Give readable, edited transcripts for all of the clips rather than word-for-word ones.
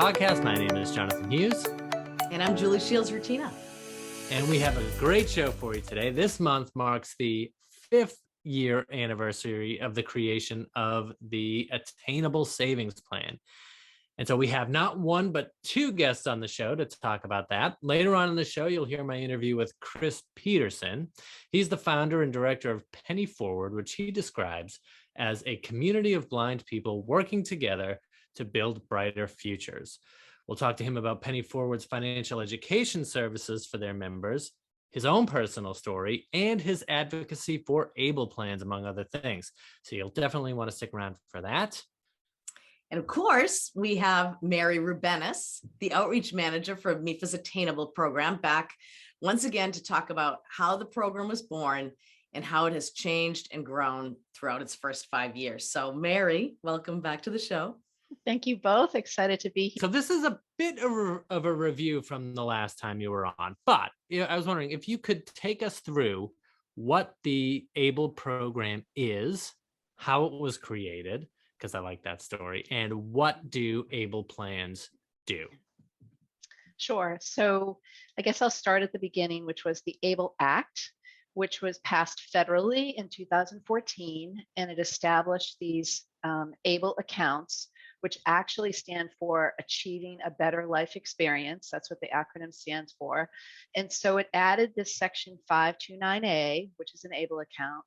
podcast. My name is Jonathan Hughes. And I'm Julie Shields-Rutyna. And we have a great show for you today. This month marks the 5th year anniversary of the creation of the Attainable Savings Plan. And so we have not one, but two guests on the show to talk about that. Later on in the show, you'll hear my interview with Chris Peterson. He's the founder and director of Penny Forward, which he describes as a community of blind people working together to build brighter futures. We'll talk to him about Penny Forward's financial education services for their members, his own personal story, and his advocacy for ABLE plans, among other things. So you'll definitely want to stick around for that. And of course, we have Mary Rubenis, the outreach manager for MEFA's Attainable program, back once again to talk about how the program was born and how it has changed and grown throughout its first 5 years. So Mary, welcome back to the show. Thank you both. Excited to be here. So this is a bit of a review from the last time you were on, but I was wondering if you could take us through what the ABLE program is, how it was created, because I like that story, and what do ABLE plans do? Sure. So I guess I'll start at the beginning, which was the ABLE Act, which was passed federally in 2014, and it established these ABLE accounts, which actually stand for Achieving a Better Life Experience. That's what the acronym stands for. And so it added this section 529A, which is an ABLE account,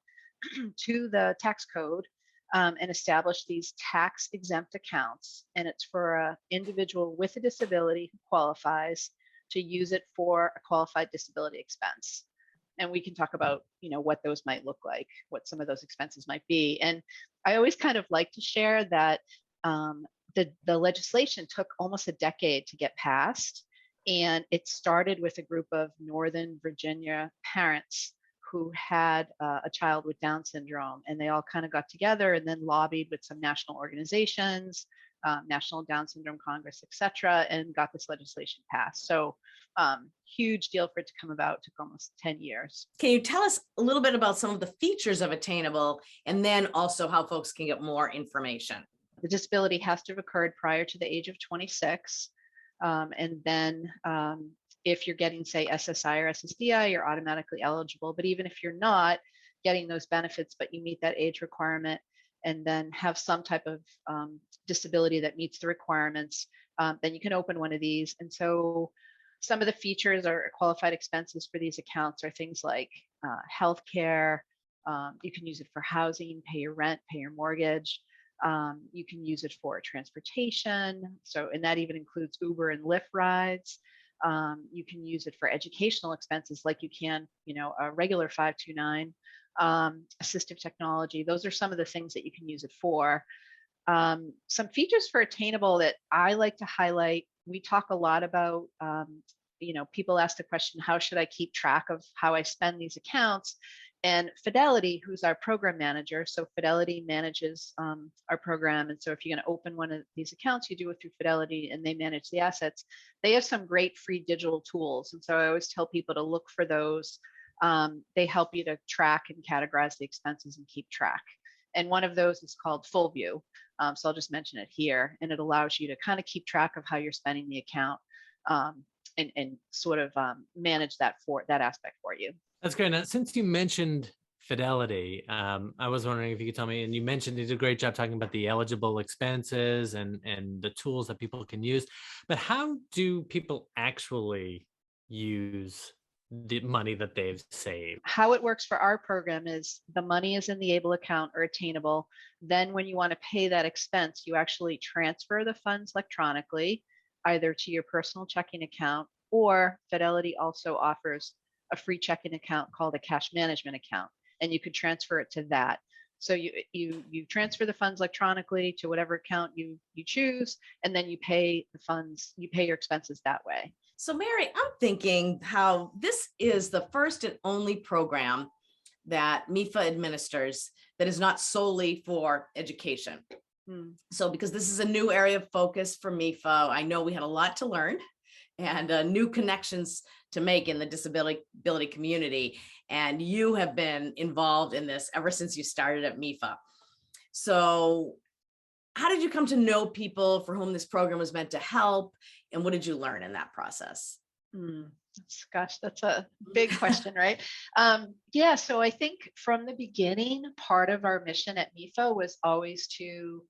to the tax code and established these tax exempt accounts. And it's for an individual with a disability who qualifies to use it for a qualified disability expense. And we can talk about, what those might look like, what some of those expenses might be. And I always kind of like to share that the legislation took almost a decade to get passed, and it started with a group of Northern Virginia parents who had a child with Down syndrome, and they all kind of got together and then lobbied with some national organizations, National Down Syndrome Congress, etc., and got this legislation passed. So huge deal for it to come about. Took almost 10 years. Can you tell us a little bit about some of the features of Attainable, and then also how folks can get more information? The disability has to have occurred prior to the age of 26. And then if you're getting, say, SSI or SSDI, you're automatically eligible. But even if you're not getting those benefits, but you meet that age requirement and then have some type of disability that meets the requirements, then you can open one of these. And so some of the features or qualified expenses for these accounts are things like healthcare. You can use it for housing, pay your rent, pay your mortgage. You can use it for transportation. And that even includes Uber and Lyft rides. You can use it for educational expenses like you can, a regular 529, assistive technology. Those are some of the things that you can use it for. Some features for Attainable that I like to highlight. We talk a lot about, people ask the question, how should I keep track of how I spend these accounts? And Fidelity, who's our program manager, so Fidelity manages our program. And so if you're going to open one of these accounts, you do it through Fidelity and they manage the assets. They have some great free digital tools. And so I always tell people to look for those. They help you to track and categorize the expenses and keep track. And one of those is called Full View. So I'll just mention it here. And it allows you to kind of keep track of how you're spending the account and sort of manage that aspect for you. That's great. Now, since you mentioned Fidelity, I was wondering if you could tell me, and you mentioned you did a great job talking about the eligible expenses and the tools that people can use, but how do people actually use the money that they've saved? How it works for our program is the money is in the ABLE account or Attainable. Then when you want to pay that expense, you actually transfer the funds electronically, either to your personal checking account, or Fidelity also offers a free checking account called a cash management account, and you could transfer it to that. So you transfer the funds electronically to whatever account you choose, and then you pay your expenses that way. So Mary, I'm thinking how this is the first and only program that MEFA administers that is not solely for education. So because this is a new area of focus for MEFA, I know we had a lot to learn and new connections to make in the disability community. And you have been involved in this ever since you started at MEFA. So how did you come to know people for whom this program was meant to help? And what did you learn in that process? Gosh, that's a big question, right? Yeah, so I think from the beginning, part of our mission at MEFA was always to,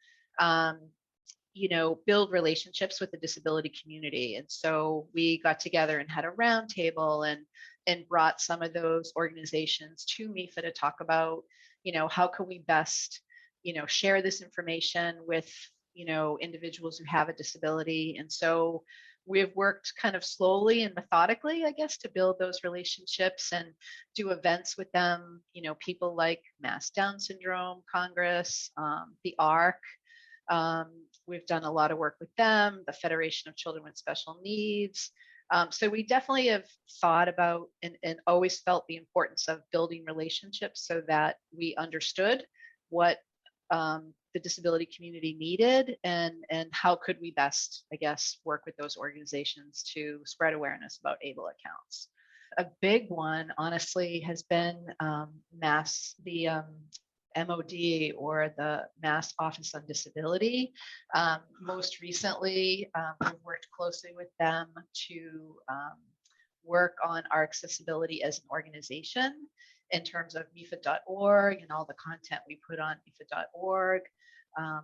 build relationships with the disability community. And so we got together and had a roundtable and brought some of those organizations to MEFA to talk about, how can we best, share this information with, individuals who have a disability. And so we've worked kind of slowly and methodically, I guess, to build those relationships and do events with them, people like Mass Down Syndrome Congress, the ARC. We've done a lot of work with them, the Federation of Children with Special Needs. So we definitely have thought about and always felt the importance of building relationships so that we understood what the disability community needed and how could we best, I guess, work with those organizations to spread awareness about ABLE accounts. A big one, honestly, has been the MOD, or the Mass Office on Disability. Most recently, we've worked closely with them to work on our accessibility as an organization in terms of MEFA.org and all the content we put on MEFA.org,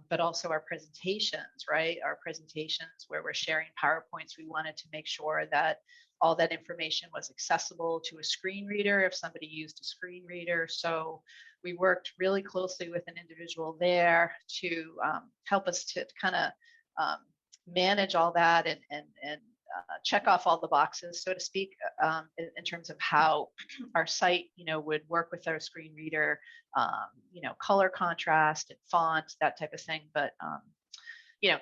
but also our presentations, right? Our presentations where we're sharing PowerPoints. We wanted to make sure that all that information was accessible to a screen reader if somebody used a screen reader. So we worked really closely with an individual there to help us to kind of manage all that and check off all the boxes, so to speak, in terms of how our site, would work with our screen reader, color contrast and font, that type of thing. But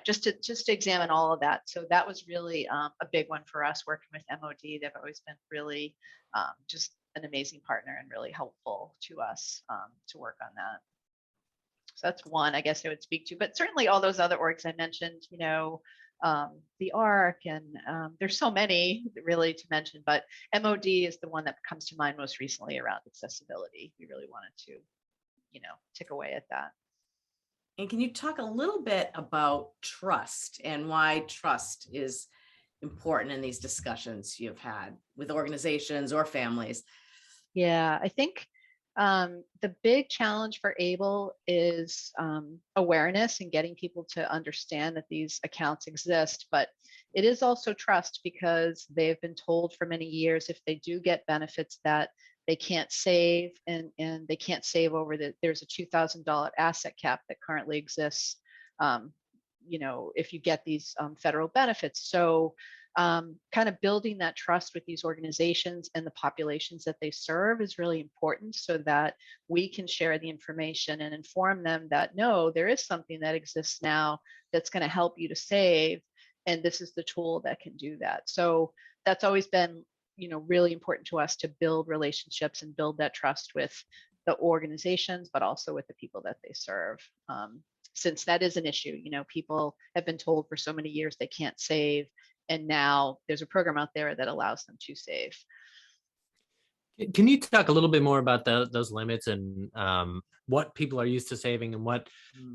just to examine all of that. So that was really a big one for us working with MOD. They've always been really just an amazing partner and really helpful to us to work on that. So that's one, I guess, I would speak to. But certainly all those other orgs I mentioned, the ARC, and there's so many really to mention, but MOD is the one that comes to mind most recently around accessibility. We really wanted to, tick away at that. And can you talk a little bit about trust and why trust is important in these discussions you've had with organizations or families? Yeah, I think the big challenge for ABLE is awareness and getting people to understand that these accounts exist, but it is also trust, because they've been told for many years if they do get benefits that they can't save, and they can't save over there's a $2,000 asset cap that currently exists, if you get these federal benefits. So kind of building that trust with these organizations and the populations that they serve is really important, so that we can share the information and inform them that, no, there is something that exists now that's going to help you to save, and this is the tool that can do that. So that's always been, really important to us, to build relationships and build that trust with the organizations, but also with the people that they serve. Since that is an issue, people have been told for so many years they can't save, and now there's a program out there that allows them to save. Can you talk a little bit more about those limits and what people are used to saving and what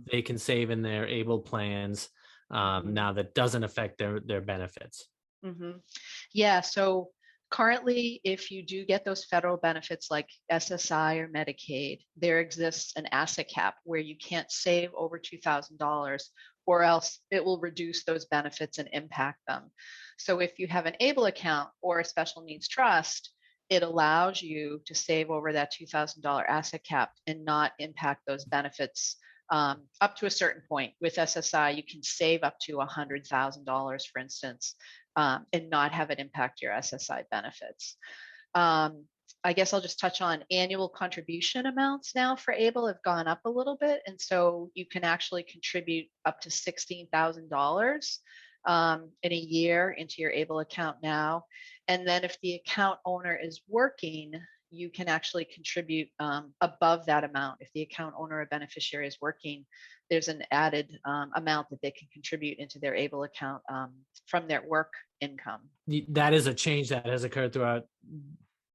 they can save in their ABLE plans now that doesn't affect their benefits? Yeah, so currently, if you do get those federal benefits like SSI or Medicaid, there exists an asset cap where you can't save over $2,000, or else it will reduce those benefits and impact them. So if you have an ABLE account or a special needs trust, it allows you to save over that $2,000 asset cap and not impact those benefits up to a certain point. With SSI, you can save up to $100,000, for instance, and not have it impact your SSI benefits. I guess I'll just touch on annual contribution amounts now for ABLE have gone up a little bit. And so you can actually contribute up to $16,000 in a year into your ABLE account now. And then if the account owner is working, you can actually contribute above that amount. If the account owner or beneficiary is working, there's an added amount that they can contribute into their ABLE account from their work income. That is a change that has occurred throughout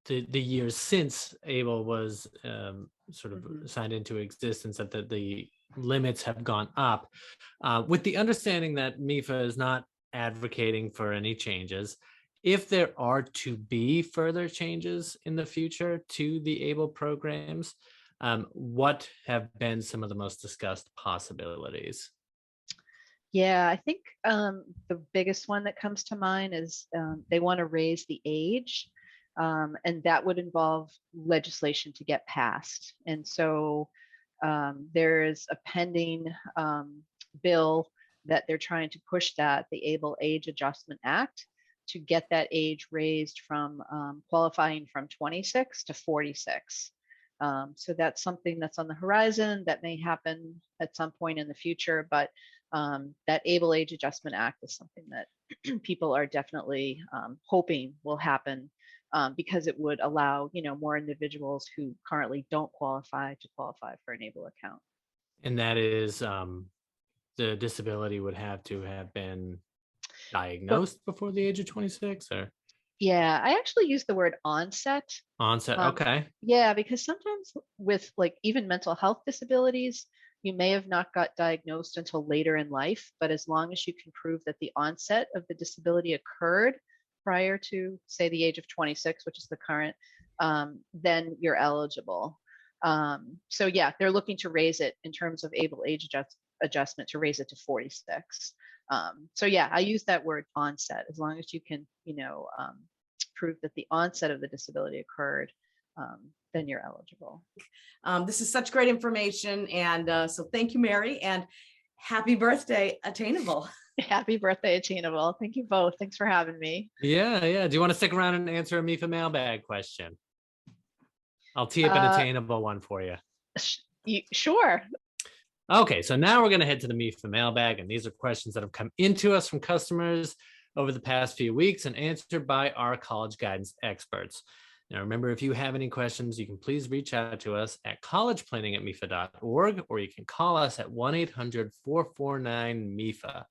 the years since ABLE was sort of signed into existence, that the limits have gone up, with the understanding that MEFA is not advocating for any changes. If there are to be further changes in the future to the ABLE programs, what have been some of the most discussed possibilities? Yeah, I think the biggest one that comes to mind is they want to raise the age, and that would involve legislation to get passed. And so there is a pending bill that they're trying to push, that the ABLE Age Adjustment Act, to get that age raised from qualifying from 26 to 46. So that's something that's on the horizon that may happen at some point in the future, but that ABLE Age Adjustment Act is something that people are definitely hoping will happen, because it would allow, more individuals who currently don't qualify to qualify for an ABLE account. And that is the disability would have to have been diagnosed before the age of 26, or? Yeah, I actually use the word onset. Onset, okay. Yeah, because sometimes with like even mental health disabilities, you may have not got diagnosed until later in life, but as long as you can prove that the onset of the disability occurred prior to, say, the age of 26, which is the current, then you're eligible. So yeah, they're looking to raise it in terms of ABLE age adjustment, to raise it to 46. So yeah, I use that word onset. As long as you can, prove that the onset of the disability occurred, then you're eligible. This is such great information. And so thank you, Mary, and happy birthday, Attainable. Happy birthday, Attainable. Thank you both. Thanks for having me. Yeah. Do you want to stick around and answer a MEFA mailbag question? I'll tee up an Attainable one for you. Sure. Okay, so now we're going to head to the MEFA mailbag, and these are questions that have come into us from customers over the past few weeks and answered by our college guidance experts. Now, remember, if you have any questions, you can please reach out to us at collegeplanning@mefa.org, or you can call us at 1-800-449-MEFA.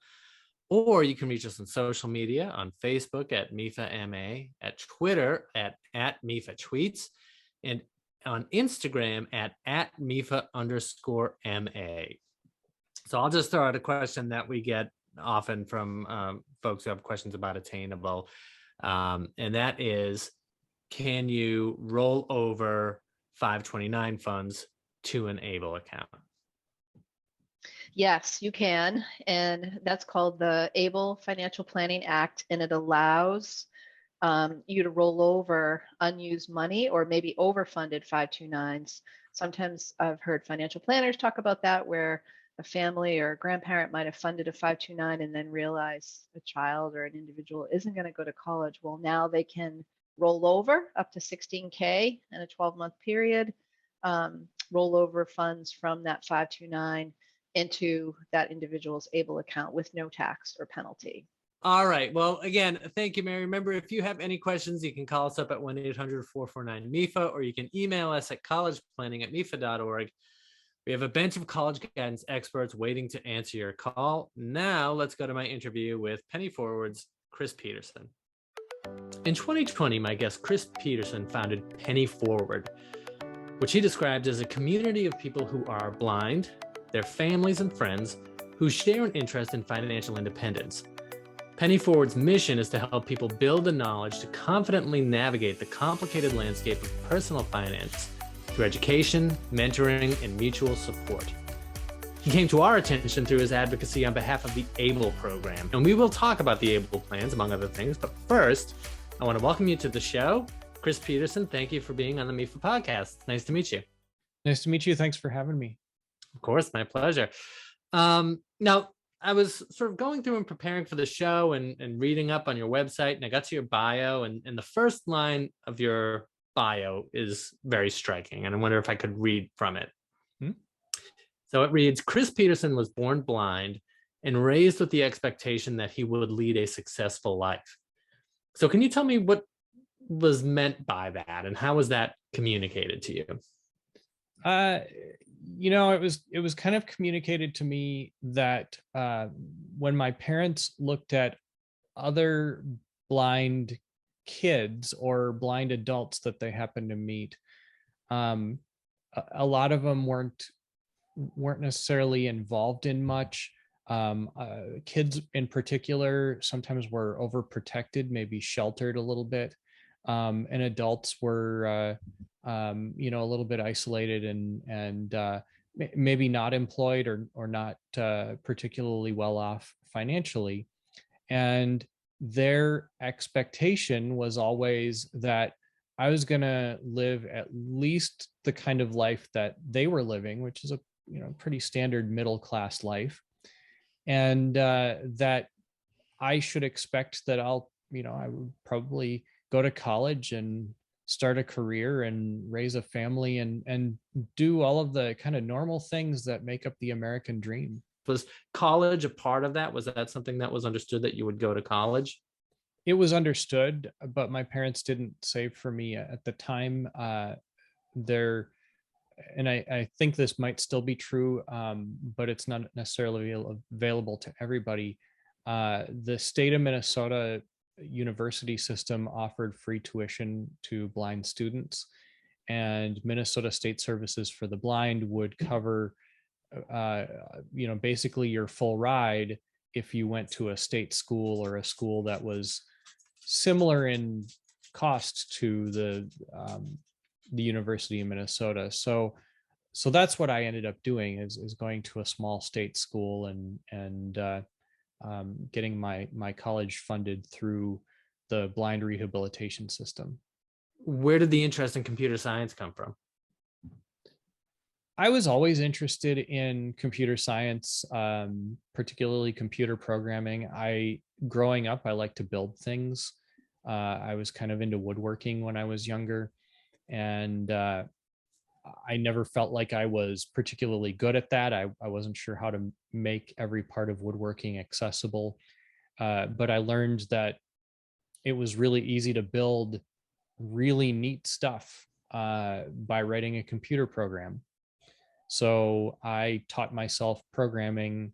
Or you can reach us on social media, on Facebook at MEFA MA, at Twitter at MEFA Tweets, and on Instagram at MEFA_MA. So I'll just throw out a question that we get often from folks who have questions about Attainable. And that is, can you roll over 529 funds to an ABLE account? Yes, you can. And that's called the ABLE Financial Planning Act. And it allows you to roll over unused money or maybe overfunded 529s. Sometimes I've heard financial planners talk about that, where a family or a grandparent might have funded a 529 and then realize a child or an individual isn't going to go to college. Well, now they can roll over up to 16K in a 12-month period, roll over funds from that 529 into that individual's ABLE account with no tax or penalty. All right. Well, again, thank you, Mary. Remember, if you have any questions, you can call us up at 1-800-449-MEFA, or you can email us at collegeplanning@mefa.org. We have a bench of college guidance experts waiting to answer your call. Now, let's go to my interview with Penny Forward's Chris Peterson. In 2020, my guest Chris Peterson founded Penny Forward, which he describes as a community of people who are blind, their families and friends, who share an interest in financial independence. Penny Forward's mission is to help people build the knowledge to confidently navigate the complicated landscape of personal finance through education, mentoring, and mutual support. He came to our attention through his advocacy on behalf of the ABLE program, and we will talk about the ABLE plans, among other things. But first, I want to welcome you to the show. Chris Peterson, thank you for being on the MEFA podcast. Nice to meet you. Nice to meet you. Thanks for having me. Of course, my pleasure. Now, I was sort of going through and preparing for the show and reading up on your website, and I got to your bio, and the first line of your bio is very striking, and I wonder if I could read from it. So it reads, Chris Peterson was born blind and raised with the expectation that he would lead a successful life. So can you tell me what was meant by that, and how was that communicated to you? It was kind of communicated to me that when my parents looked at other blind kids or blind adults that they happened to meet, a lot of them weren't weren't necessarily involved in much. Kids in particular sometimes were overprotected, maybe sheltered a little bit, and adults were, a little bit isolated and maybe not employed or not particularly well off financially. And their expectation was always that I was going to live at least the kind of life that they were living, which is a pretty standard middle class life, and that I should expect that I would probably go to college and start a career and raise a family and do all of the kind of normal things that make up the American dream. Was college a part of that? Was that something that was understood, that you would go to college? It was understood, but my parents didn't save for me at the time. And I think this might still be true, but it's not necessarily available to everybody. The state of Minnesota university system offered free tuition to blind students, and Minnesota State Services for the Blind would cover, basically your full ride if you went to a state school or a school that was similar in cost to the University of Minnesota. So that's what I ended up doing is going to a small state school and getting my college funded through the blind rehabilitation system. Where did the interest in computer science come from? I was always interested in computer science, particularly computer programming. Growing up, I liked to build things. I was kind of into woodworking when I was younger, and I never felt like I was particularly good at that. I wasn't sure how to make every part of woodworking accessible, but I learned that it was really easy to build really neat stuff by writing a computer program. So I taught myself programming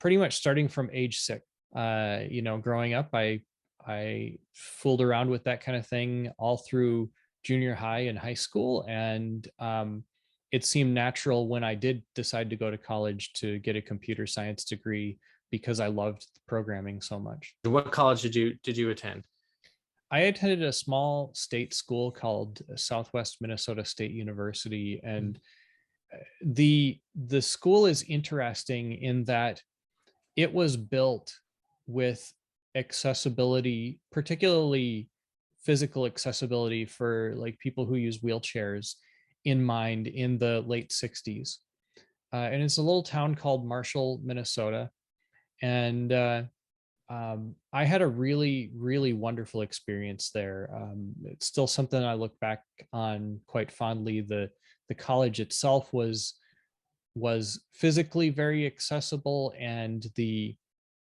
pretty much starting from age 6. Growing up, I fooled around with that kind of thing all through junior high and high school. And it seemed natural when I did decide to go to college to get a computer science degree because I loved programming so much. What college did you attend? I attended a small state school called Southwest Minnesota State University, and the school is interesting in that it was built with accessibility, particularly physical accessibility for like people who use wheelchairs in mind in the late 60s. And it's a little town called Marshall, Minnesota. And I had a really, really wonderful experience there. It's still something I look back on quite fondly. The college itself was physically very accessible, and the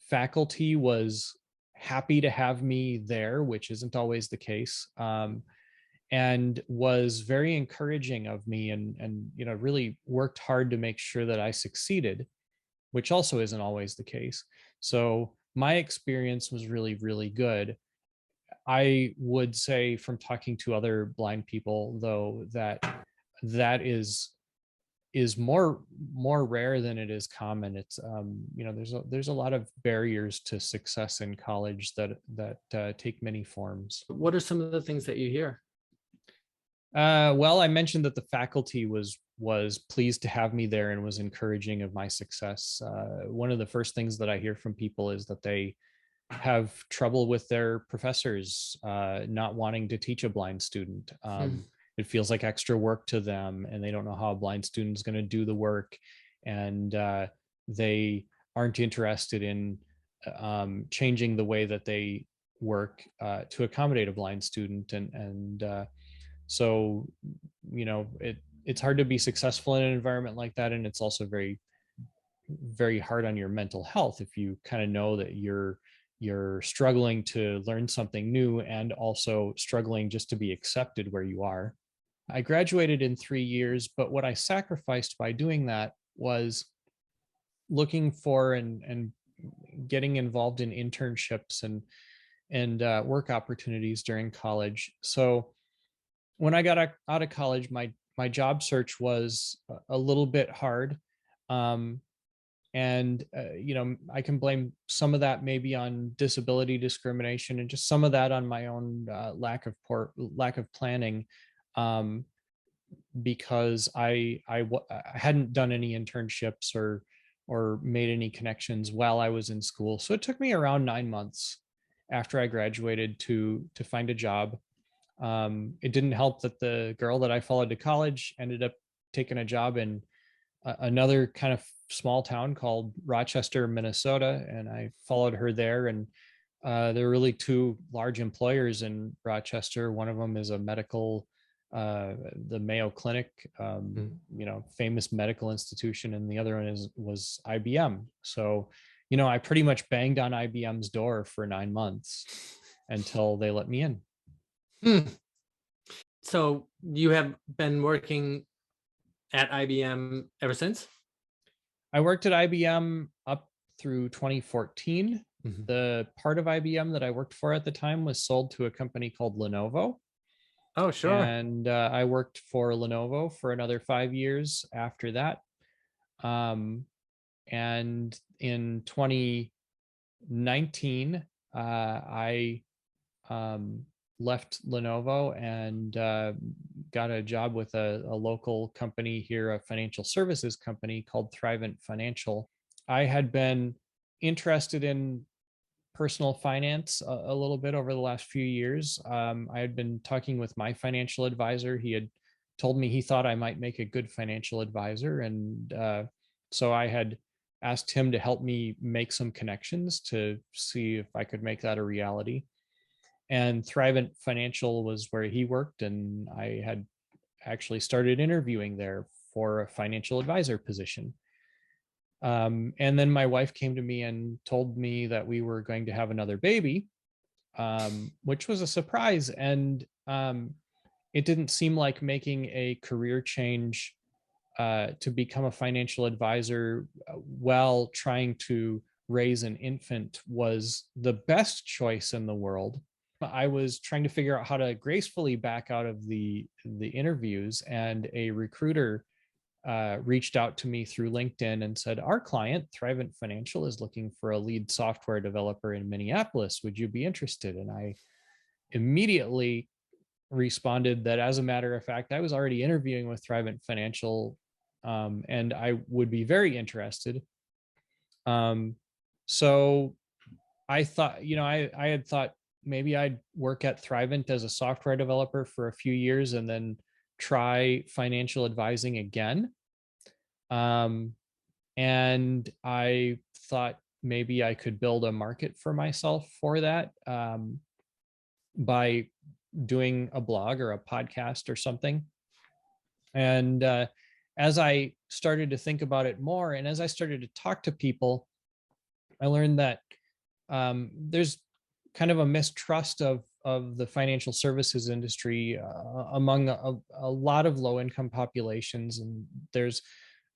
faculty was happy to have me there, which isn't always the case, and was very encouraging of me, and really worked hard to make sure that I succeeded, which also isn't always the case. So my experience was really, really good. I would say, from talking to other blind people, though, that is more rare than it is common. It's there's a lot of barriers to success in college that take many forms. What are some of the things that you hear? Well, I mentioned that the faculty was pleased to have me there and was encouraging of my success. One of the first things that I hear from people is that they have trouble with their professors not wanting to teach a blind student. It feels like extra work to them, and they don't know how a blind student is going to do the work, and they aren't interested in changing the way that they work to accommodate a blind student. And so it's hard to be successful in an environment like that, and it's also very, very hard on your mental health if you kind of know that you're struggling to learn something new and also struggling just to be accepted where you are. I graduated in 3 years, but what I sacrificed by doing that was looking for and getting involved in internships and work opportunities during college. So when I got out of college, my my job search was a little bit hard. And I can blame some of that maybe on disability discrimination, and just some of that on my own lack of planning, because I hadn't done any internships or made any connections while I was in school. So it took me around 9 months after I graduated to find a job. It didn't help that the girl that I followed to college ended up taking a job in another kind of small town called Rochester, Minnesota, and I followed her there. And there are really two large employers in Rochester. One of them is a medical, the Mayo Clinic, famous medical institution, and the other one was IBM. So, I pretty much banged on IBM's door for 9 months until they let me in. So you have been working at IBM ever since? I worked at IBM up through 2014. Mm-hmm. The part of IBM that I worked for at the time was sold to a company called Lenovo. Oh, sure. And I worked for Lenovo for another 5 years after that. And in 2019, I left Lenovo and got a job with a local company here, a financial services company called Thrivent Financial. I had been interested in personal finance a little bit over the last few years. I had been talking with my financial advisor. He had told me he thought I might make a good financial advisor. And so I had asked him to help me make some connections to see if I could make that a reality. And Thrivent Financial was where he worked, and I had actually started interviewing there for a financial advisor position. And then my wife came to me and told me that we were going to have another baby, which was a surprise. And it didn't seem like making a career change to become a financial advisor while trying to raise an infant was the best choice in the world. I was trying to figure out how to gracefully back out of the interviews, and a recruiter reached out to me through LinkedIn and said, our client, Thrivent Financial, is looking for a lead software developer in Minneapolis. Would you be interested? And I immediately responded that, as a matter of fact, I was already interviewing with Thrivent Financial, and I would be very interested. So I thought, I had thought maybe I'd work at Thrivent as a software developer for a few years and then try financial advising again. And I thought maybe I could build a market for myself for that by doing a blog or a podcast or something. And as I started to think about it more, and as I started to talk to people, I learned that there's kind of a mistrust of the financial services industry among a lot of low-income populations, and there's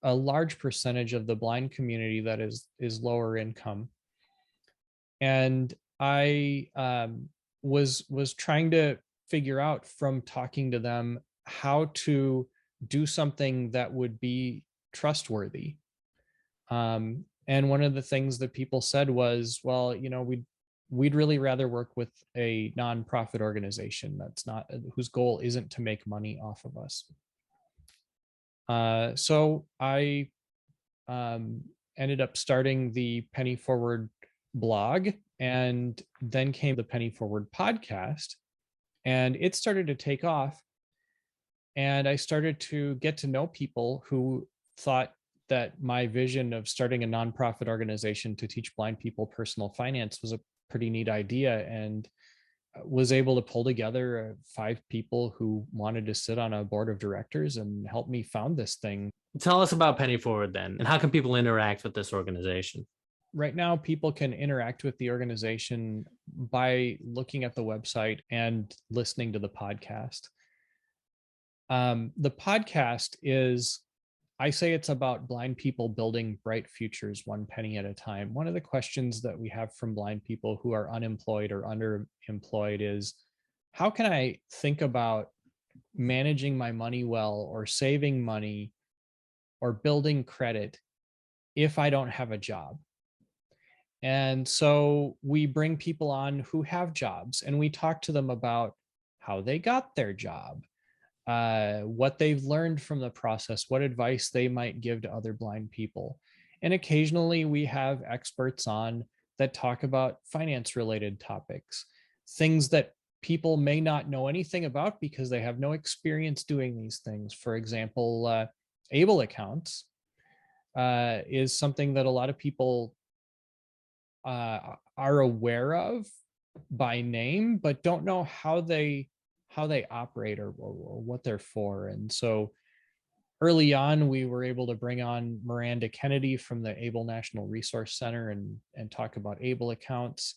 a large percentage of the blind community that is lower income. And I was trying to figure out from talking to them how to do something that would be trustworthy. And one of the things that people said was, well, we'd really rather work with a nonprofit organization whose goal isn't to make money off of us. So I ended up starting the Penny Forward blog, and then came the Penny Forward podcast, and it started to take off. And I started to get to know people who thought that my vision of starting a nonprofit organization to teach blind people personal finance was a pretty neat idea, and was able to pull together 5 people who wanted to sit on a board of directors and help me found this thing. Tell us about Penny Forward then, and how can people interact with this organization? Right now, people can interact with the organization by looking at the website and listening to the podcast. The podcast is, I say it's about blind people building bright futures one penny at a time. One of the questions that we have from blind people who are unemployed or underemployed is, how can I think about managing my money well or saving money or building credit if I don't have a job. And so we bring people on who have jobs and we talk to them about how they got their job, what they've learned from the process, what advice they might give to other blind people. And occasionally we have experts on that talk about finance related topics, things that people may not know anything about because they have no experience doing these things. For example, ABLE accounts is something that a lot of people are aware of by name, but don't know how they operate or what they're for. And so early on, we were able to bring on Miranda Kennedy from the ABLE National Resource Center and talk about ABLE accounts.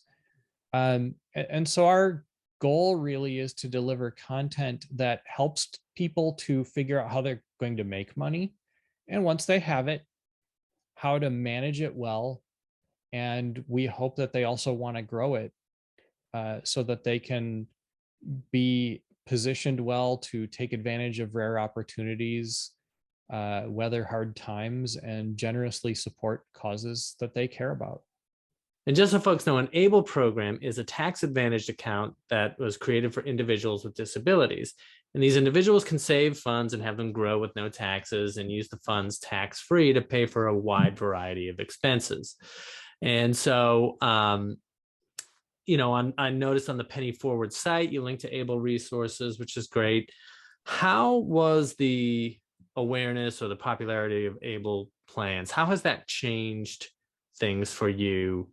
And so our goal really is to deliver content that helps people to figure out how they're going to make money. And once they have it, how to manage it well. And we hope that they also want to grow it so that they can be positioned well to take advantage of rare opportunities, weather hard times, and generously support causes that they care about. And just so folks know, an ABLE program is a tax-advantaged account that was created for individuals with disabilities. And these individuals can save funds and have them grow with no taxes and use the funds tax-free to pay for a wide variety of expenses. And so, you know, I noticed on the Penny Forward site, you link to ABLE resources, which is great. How was the awareness or the popularity of ABLE plans? How has that changed things for you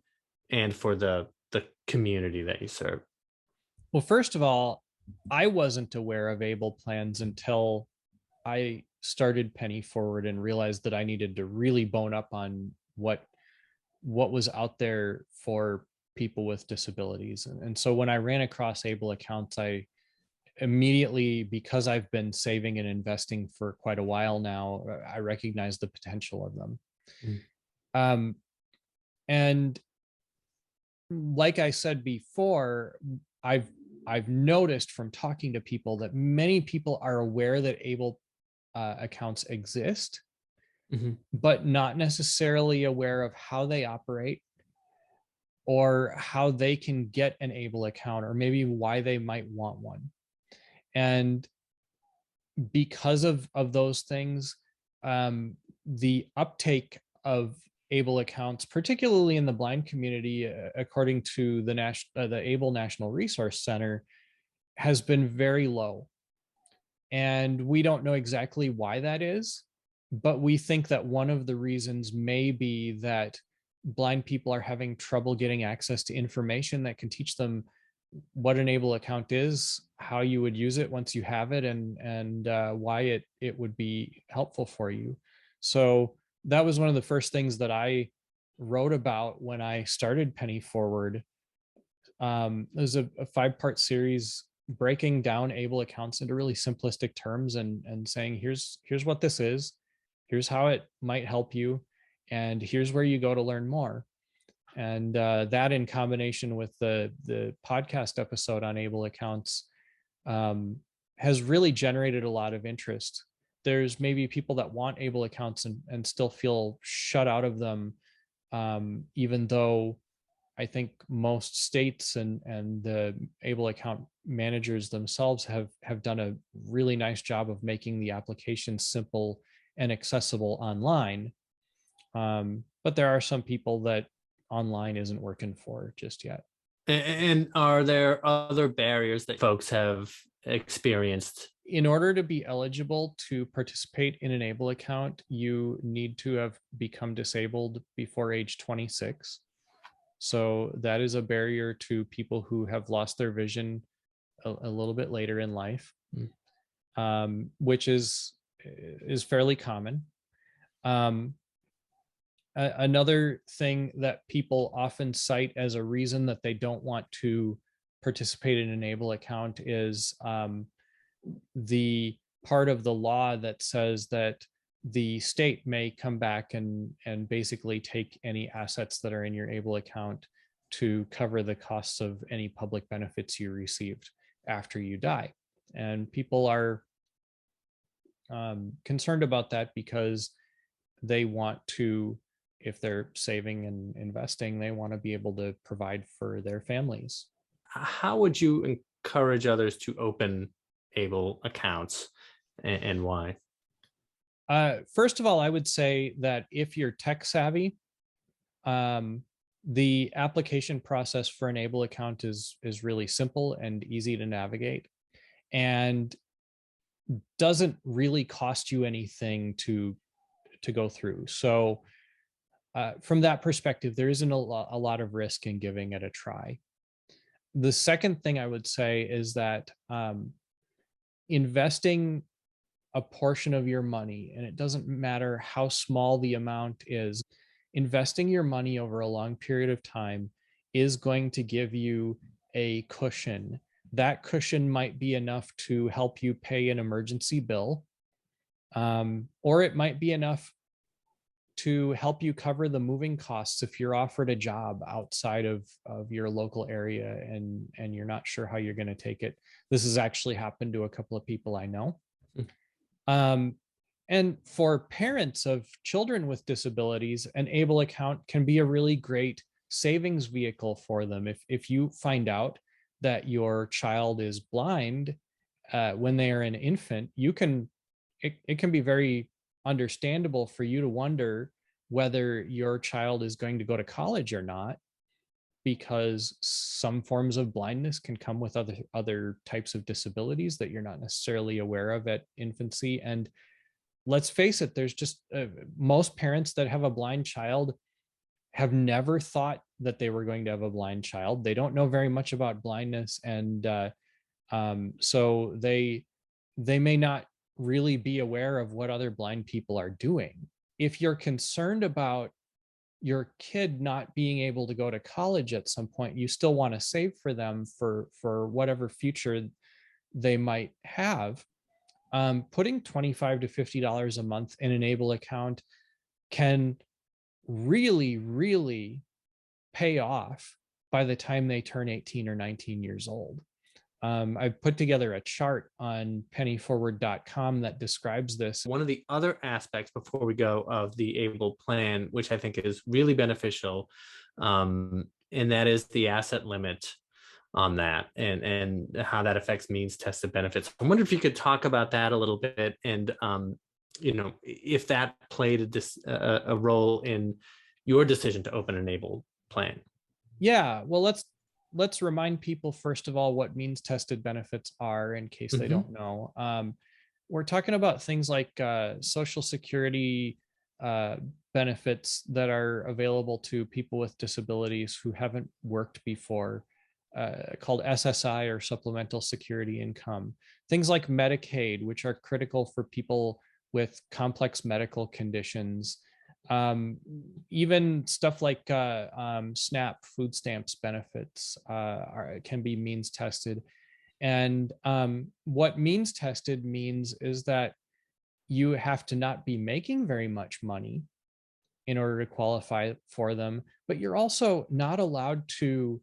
and for the community that you serve? Well, first of all, I wasn't aware of ABLE plans until I started Penny Forward and realized that I needed to really bone up on what was out there for people with disabilities. And so when I ran across ABLE accounts, I immediately, because I've been saving and investing for quite a while now, I recognized the potential of them. And like I said before, I've noticed from talking to people that many people are aware that ABLE accounts exist, but not necessarily aware of how they operate or how they can get an ABLE account, or maybe why they might want one. And because of those things, the uptake of ABLE accounts, particularly in the blind community, according to the ABLE National Resource Center, has been very low. And we don't know exactly why that is, but we think that one of the reasons may be that blind people are having trouble getting access to information that can teach them what an ABLE account is, how you would use it once you have it, and why it would be helpful for you. So that was one of the first things that I wrote about when I started Penny Forward. It was a 5-part series breaking down ABLE accounts into really simplistic terms and saying, here's what this is, here's how it might help you, and here's where you go to learn more. And that, in combination with the podcast episode on ABLE accounts, has really generated a lot of interest. There's maybe people that want ABLE accounts and still feel shut out of them, even though I think most states and the ABLE account managers themselves have done a really nice job of making the application simple and accessible online. But there are some people that online isn't working for just yet. And are there other barriers that folks have experienced? In order to be eligible to participate in an ABLE account, you need to have become disabled before age 26. So that is a barrier to people who have lost their vision a little bit later in life, which is fairly common. Another thing that people often cite as a reason that they don't want to participate in an ABLE account is the part of the law that says that the state may come back and basically take any assets that are in your ABLE account to cover the costs of any public benefits you received after you die. And people are concerned about that because they want to, if they're saving and investing, they want to be able to provide for their families. How would you encourage others to open Able accounts, and why? First of all, I would say that if you're tech savvy, the application process for an Able account is really simple and easy to navigate, and doesn't really cost you anything to go through. So from that perspective, there isn't a lot of risk in giving it a try. The second thing I would say is that investing a portion of your money, and it doesn't matter how small the amount is, investing your money over a long period of time is going to give you a cushion. That cushion might be enough to help you pay an emergency bill, or it might be enough to help you cover the moving costs if you're offered a job outside of your local area and you're not sure how you're going to take it. This has actually happened to a couple of people I know. And for parents of children with disabilities, an Able account can be a really great savings vehicle for them. If you find out that your child is blind when they are an infant, it can be very understandable for you to wonder whether your child is going to go to college or not, because some forms of blindness can come with other types of disabilities that you're not necessarily aware of at infancy. And let's face it, there's just most parents that have a blind child have never thought that they were going to have a blind child. They don't know very much about blindness, and so they may not really be aware of what other blind people are doing. If you're concerned about your kid not being able to go to college at some point, you still want to save for them for whatever future they might have. Putting $25 to $50 a month in an Able account can really, really pay off by the time they turn 18 or 19 years old. I've put together a chart on pennyforward.com that describes this. One of the other aspects before we go of the Able plan, which I think is really beneficial, and that is the asset limit on that, and how that affects means tested benefits. I wonder if you could talk about that a little bit, and if that played a role in your decision to open an Able plan. Yeah, well, let's remind people first of all what means tested benefits are, in case they don't know. We're talking about things like Social Security benefits that are available to people with disabilities who haven't worked before, called SSI, or supplemental security income. Things like Medicaid, which are critical for people with complex medical conditions. Even stuff like SNAP, food stamps benefits can be means tested. And what means tested means is that you have to not be making very much money in order to qualify for them, but you're also not allowed to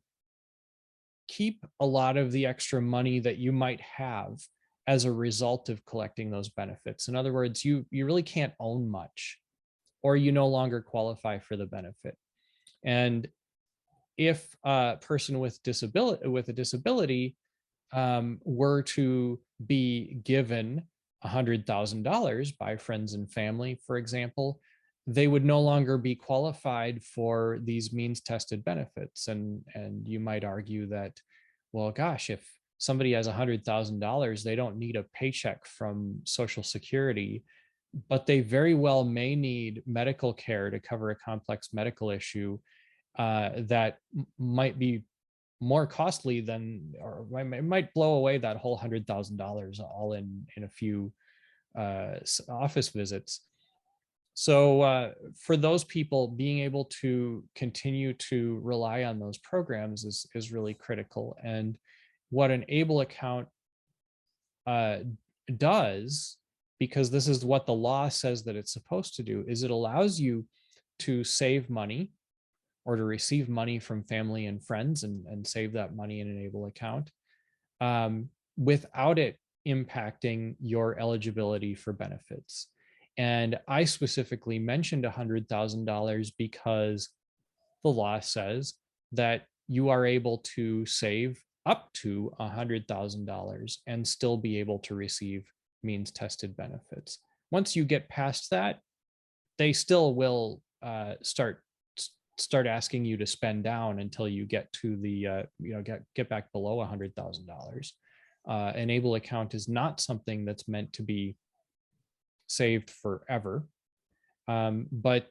keep a lot of the extra money that you might have as a result of collecting those benefits. In other words, you really can't own much, or you no longer qualify for the benefit. And if a person with a disability were to be given $100,000 by friends and family, for example, they would no longer be qualified for these means tested benefits. And you might argue that, well, gosh, if somebody has $100,000, they don't need a paycheck from Social Security, but they very well may need medical care to cover a complex medical issue that might be more costly than, or it might blow away that whole $100,000 all in a few office visits. So for those people, being able to continue to rely on those programs is really critical. And what an Able account does, because this is what the law says that it's supposed to do, is it allows you to save money or to receive money from family and friends and save that money in an Able account without it impacting your eligibility for benefits. And I specifically mentioned $100,000 because the law says that you are able to save up to $100,000 and still be able to receive means tested benefits. Once you get past that, they still will start asking you to spend down until you get to the get back below $100,000. An ABLE account is not something that's meant to be saved forever, but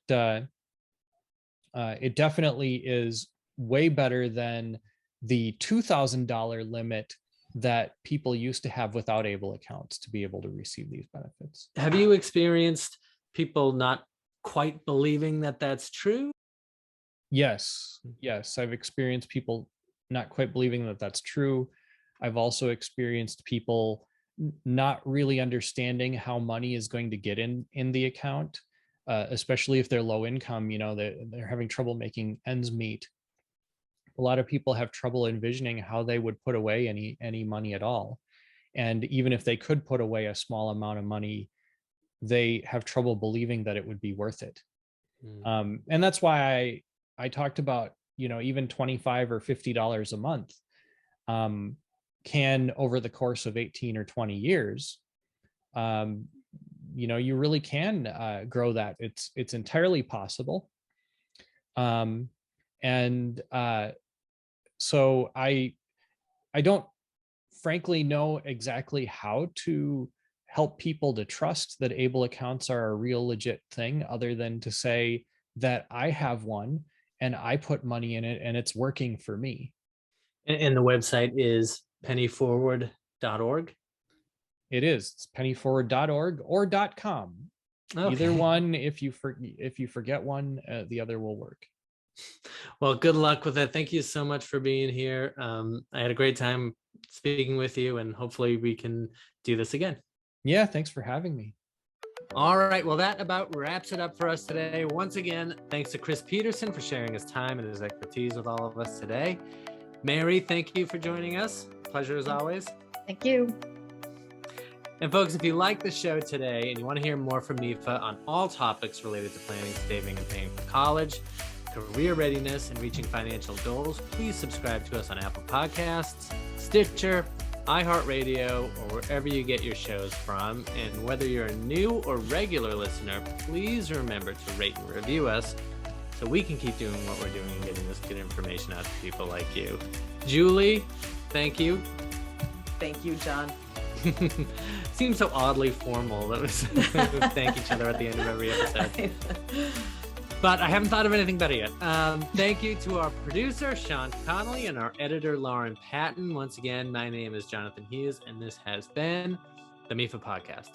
it definitely is way better than the $2,000 limit that people used to have without ABLE accounts to be able to receive these benefits. Have you experienced people not quite believing that that's true? Yes, I've experienced people not quite believing that that's true. I've also experienced people not really understanding how money is going to get in the account, especially if they're low income. They're having trouble making ends meet. A lot of people have trouble envisioning how they would put away any money at all. And even if they could put away a small amount of money, they have trouble believing that it would be worth it. And that's why I talked about, even $25 or $50 a month can, over the course of 18 or 20 years, you really can grow that. It's entirely possible. So I don't frankly know exactly how to help people to trust that ABLE accounts are a real legit thing, other than to say that I have one and I put money in it and it's working for me. And the website is pennyforward.org. It is. It's pennyforward.org or .com. Okay. Either one, if you forget one, the other will work. Well, good luck with it. Thank you so much for being here. I had a great time speaking with you, and hopefully we can do this again. Yeah, thanks for having me. All right, well, that about wraps it up for us today. Once again, thanks to Chris Peterson for sharing his time and his expertise with all of us today. Mary, thank you for joining us. Pleasure as always. Thank you. And folks, if you like the show today and you want to hear more from MEFA on all topics related to planning, saving, and paying for college, career readiness, and reaching financial goals, please subscribe to us on Apple Podcasts, Stitcher, iHeartRadio, or wherever you get your shows from. And whether you're a new or regular listener, please remember to rate and review us so we can keep doing what we're doing and getting this good information out to people like you. Julie, thank you. Thank you, John. Seems so oddly formal that we thank each other at the end of every episode. But I haven't thought of anything better yet. Thank you to our producer, Sean Connolly, and our editor, Lauren Patton. Once again, my name is Jonathan Hughes, and this has been the MEFA Podcast.